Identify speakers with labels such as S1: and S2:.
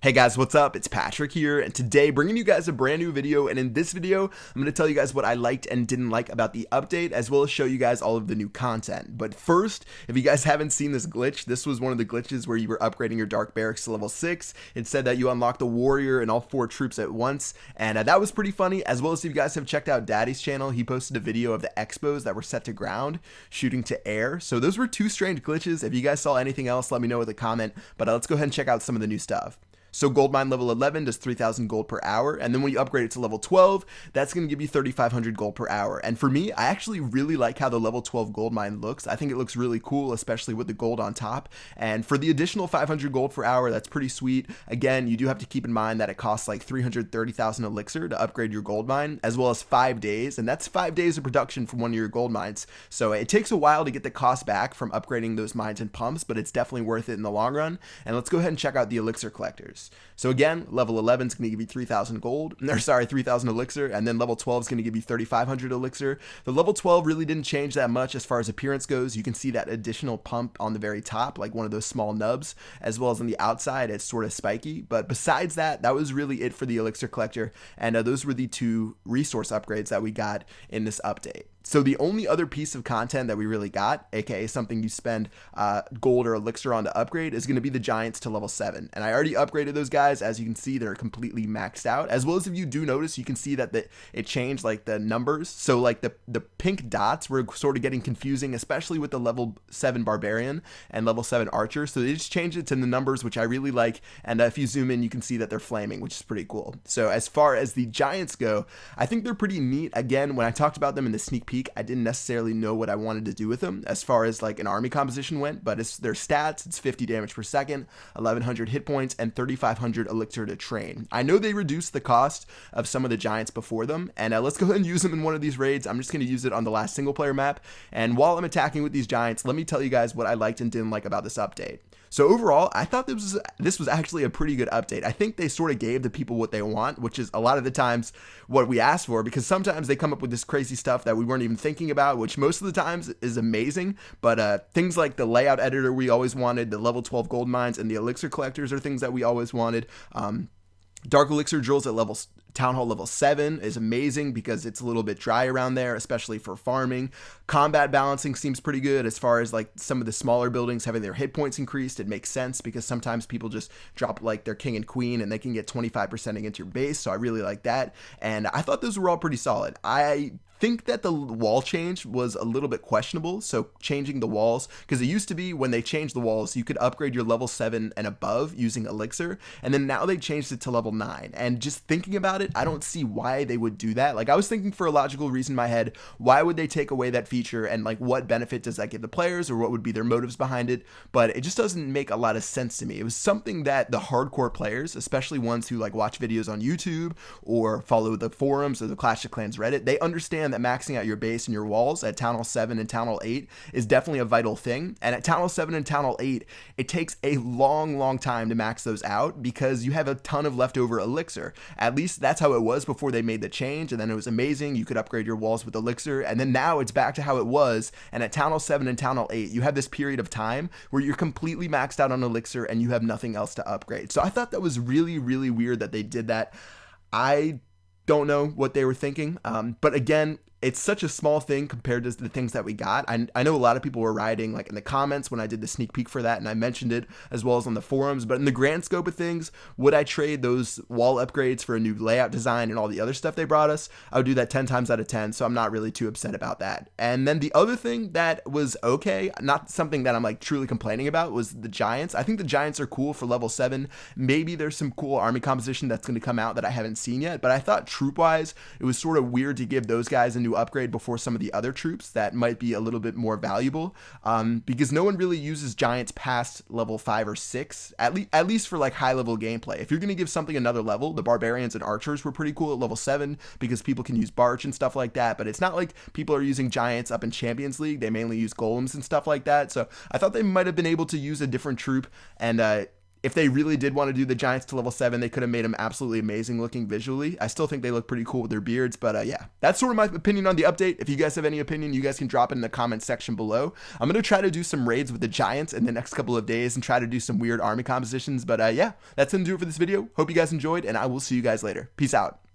S1: Hey guys, what's up? It's Patrick here, and today bringing you guys a brand new video. And in this video, I'm going to tell you guys what I liked and didn't like about the update, as well as show you guys all of the new content. But first, if you guys haven't seen this glitch, this was one of the glitches where you were upgrading your dark barracks to level 6. It said that you unlocked the warrior and all 4 troops at once, and that was pretty funny. As well as if you guys have checked out Daddy's channel, he posted a video of the expos that were set to ground, shooting to air. So those were 2 strange glitches. If you guys saw anything else, let me know with a comment. But let's go ahead and check out some of the new stuff. So gold mine level 11 does 3,000 gold per hour, and then when you upgrade it to level 12, that's going to give you 3,500 gold per hour. And for me, I actually really like how the level 12 gold mine looks. I think it looks really cool, especially with the gold on top. And for the additional 500 gold per hour, that's pretty sweet. Again, you do have to keep in mind that it costs like 330,000 elixir to upgrade your gold mine, as well as 5 days, and that's 5 days of production from one of your gold mines. So it takes a while to get the cost back from upgrading those mines and pumps, but it's definitely worth it in the long run. And let's go ahead and check out the elixir collectors. So again, level 11 is going to give you 3,000 gold, or sorry, 3,000 elixir, and then level 12 is going to give you 3,500 elixir. The level 12 really didn't change that much as far as appearance goes. You can see that additional pump on the very top, like one of those small nubs, as well as on the outside, it's sort of spiky. But besides that, that was really it for the elixir collector, and those were the 2 resource upgrades that we got in this update. So the only other piece of content that we really got, aka something you spend gold or elixir on to upgrade, is going to be the giants to level 7. And I already upgraded those guys. As you can see, they're completely maxed out. As well as if you do notice, you can see that it changed like the numbers. So like the pink dots were sort of getting confusing, especially with the level 7 barbarian and level 7 archer. So they just changed it to the numbers, which I really like. And if you zoom in, you can see that they're flaming, which is pretty cool. So as far as the giants go, I think they're pretty neat. Again, when I talked about them in the sneak peek, I didn't necessarily know what I wanted to do with them as far as like an army composition went, but it's their stats. It's 50 damage per second, 1,100 hit points, and 3,500 elixir to train. I know they reduced the cost of some of the giants before them, and let's go ahead and use them in one of these raids. I'm just going to use it on the last single player map, and while I'm attacking with these giants, let me tell you guys what I liked and didn't like about this update. So overall, I thought this was actually a pretty good update. I think they sort of gave the people what they want, which is a lot of the times what we asked for, because sometimes they come up with this crazy stuff that we weren't even thinking about, which most of the times is amazing. But things like the layout editor we always wanted, the level 12 gold mines, and the elixir collectors are things that we always wanted. Dark elixir drills at Town Hall level 7 is amazing because it's a little bit dry around there, especially for farming. Combat balancing seems pretty good as far as like some of the smaller buildings having their hit points increased. It makes sense because sometimes people just drop like their king and queen and they can get 25% against your base. So I really like that. And I thought those were all pretty solid. I think that the wall change was a little bit questionable. So changing the walls, because it used to be when they changed the walls, you could upgrade your level 7 and above using elixir, and then now they changed it to level 9. And just thinking about it, I don't see why they would do that. Like I was thinking for a logical reason in my head, why would they take away that feature, and like what benefit does that give the players, or what would be their motives behind it? But it just doesn't make a lot of sense to me. It was something that the hardcore players, especially ones who like watch videos on YouTube or follow the forums or the Clash of Clans Reddit, they understand that maxing out your base and your walls at Town Hall 7 and Town Hall 8 is definitely a vital thing. And at Town Hall 7 and Town Hall 8, it takes a long time to max those out because you have a ton of leftover elixir. At least that's how it was before they made the change, and then it was amazing. You could upgrade your walls with elixir, and then now it's back to how it was. And at Town Hall 7 and Town Hall 8, you have this period of time where you're completely maxed out on elixir and you have nothing else to upgrade. So I thought that was really weird that they did that. I don't know what they were thinking, but again, it's such a small thing compared to the things that we got. I know a lot of people were writing like in the comments when I did the sneak peek for that, and I mentioned it as well as on the forums, but in the grand scope of things, would I trade those wall upgrades for a new layout design and all the other stuff they brought us? I would do that 10 times out of 10, so I'm not really too upset about that. And then the other thing that was okay, not something that I'm like truly complaining about, was the giants. I think the giants are cool for level 7. Maybe there's some cool army composition that's going to come out that I haven't seen yet, but I thought troop wise, it was sort of weird to give those guys a new upgrade before some of the other troops that might be a little bit more valuable, because no one really uses giants past level 5 or 6, at least for like high level gameplay. If you're going to give something another level, the barbarians and archers were pretty cool at level 7 because people can use barch and stuff like that, but it's not like people are using giants up in Champions League. They mainly use golems and stuff like that. So I thought they might have been able to use a different troop, and if they really did want to do the Giants to level 7, they could have made them absolutely amazing looking visually. I still think they look pretty cool with their beards, but yeah, that's sort of my opinion on the update. If you guys have any opinion, you guys can drop it in the comment section below. I'm going to try to do some raids with the Giants in the next couple of days and try to do some weird army compositions, but yeah, that's going to do it for this video. Hope you guys enjoyed, and I will see you guys later. Peace out.